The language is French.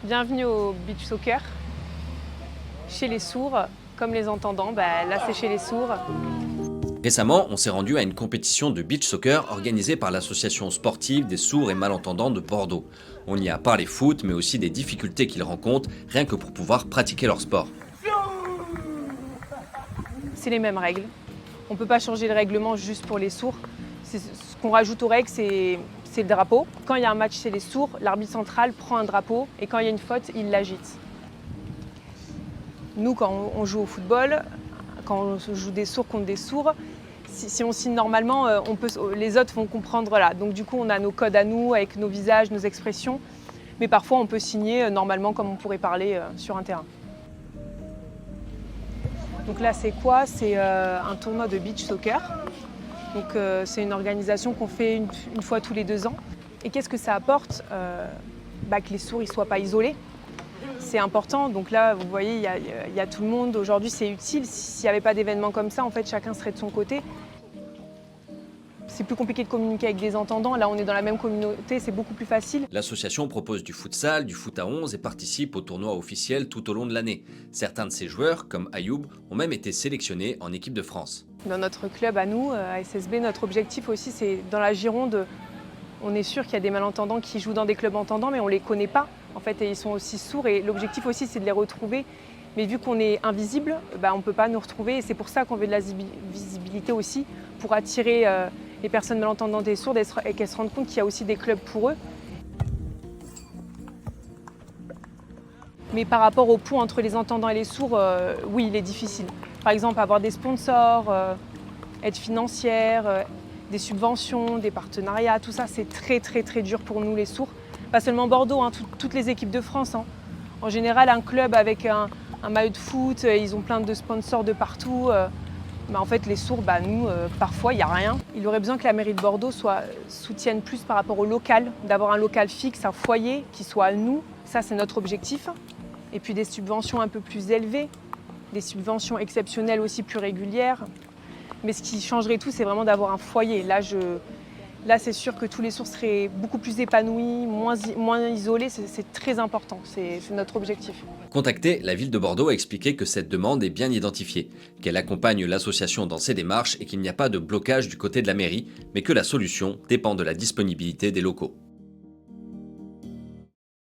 Bienvenue au beach soccer. Chez les sourds, comme les entendants, là c'est chez les sourds. Récemment, on s'est rendu à une compétition de beach soccer organisée par l'association sportive des sourds et malentendants de Bordeaux. On y a parlé foot, mais aussi des difficultés qu'ils rencontrent, rien que pour pouvoir pratiquer leur sport. C'est les mêmes règles. On ne peut pas changer le règlement juste pour les sourds. Ce qu'on rajoute aux règles, c'est le drapeau. Quand il y a un match chez les sourds, l'arbitre central prend un drapeau et quand il y a une faute, il l'agite. Nous, quand on joue au football, quand on joue des sourds contre des sourds, si on signe normalement, les autres vont comprendre. Voilà. Donc du coup, on a nos codes à nous, avec nos visages, nos expressions. Mais parfois, on peut signer normalement comme on pourrait parler sur un terrain. Donc là, c'est quoi? C'est un tournoi de beach soccer. Donc c'est une organisation qu'on fait une fois tous les 2 ans. Et qu'est-ce que ça apporte? Que les sourds ne soient pas isolés. C'est important. Donc là, vous voyez, il y a tout le monde. Aujourd'hui, c'est utile. S'il n'y avait pas d'événements comme ça, en fait, chacun serait de son côté. C'est plus compliqué de communiquer avec des entendants. Là, on est dans la même communauté, c'est beaucoup plus facile. L'association propose du futsal, du foot à 11 et participe aux tournois officiels tout au long de l'année. Certains de ses joueurs, comme Ayoub, ont même été sélectionnés en équipe de France. Dans notre club à nous, à SSB, notre objectif aussi, c'est dans la Gironde, on est sûr qu'il y a des malentendants qui jouent dans des clubs entendants, mais on ne les connaît pas. En fait, et ils sont aussi sourds et l'objectif aussi, c'est de les retrouver. Mais vu qu'on est invisible, on ne peut pas nous retrouver. Et c'est pour ça qu'on veut de la visibilité aussi, pour attirer les personnes malentendantes et sourdes et qu'elles se rendent compte qu'il y a aussi des clubs pour eux. Mais par rapport au pont entre les entendants et les sourds, oui, il est difficile. Par exemple, avoir des sponsors, aide financière, des subventions, des partenariats, tout ça, c'est très très très dur pour nous les sourds. Pas seulement Bordeaux, toutes les équipes de France. En général, un club avec un maillot de foot, ils ont plein de sponsors de partout. En fait, les sourds, nous, parfois, il n'y a rien. Il aurait besoin que la mairie de Bordeaux soutienne plus par rapport au local, d'avoir un local fixe, un foyer qui soit à nous. Ça, c'est notre objectif. Et puis des subventions un peu plus élevées, des subventions exceptionnelles aussi plus régulières. Mais ce qui changerait tout, c'est vraiment d'avoir un foyer. Là, c'est sûr que tous les sourds seraient beaucoup plus épanouis, moins isolés. C'est très important, c'est notre objectif. Contactée, la ville de Bordeaux a expliqué que cette demande est bien identifiée, qu'elle accompagne l'association dans ses démarches et qu'il n'y a pas de blocage du côté de la mairie, mais que la solution dépend de la disponibilité des locaux.